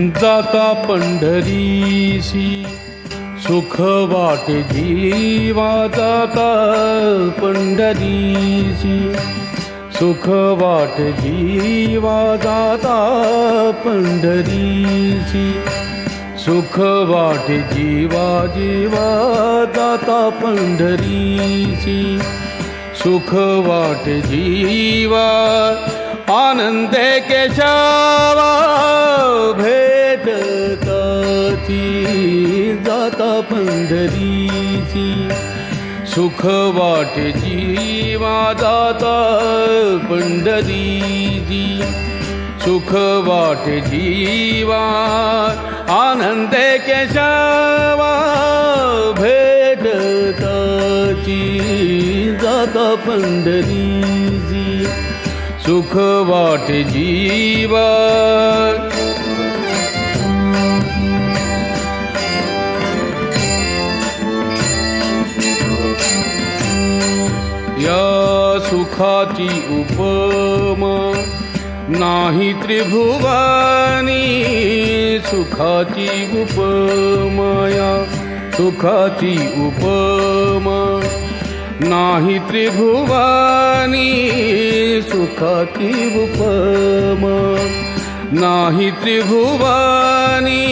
जाता पंढरीसी सुख वाटे जीवा जाता पंढरीसी सुख वाटे जीवा जाता पंढरीसी सुख वाटे जीवा जीवा जाता पंढरीसी सुख वाटे जीवा आनंदे केशवा भेटताची जाता पंढरीची सुख वाटे जीवा जाता पंढरीची सुख वाटे जीवा आनंदे केशवा भेटताची जाता पंढरीची सुख वाटे जीवा या सुखाची उपमा नाही त्रिभुवनी सुखाची उपमा या सुखाची उपमा नाही त्रिभुवनी सुखाची उपमा नाही त्रिभुवनी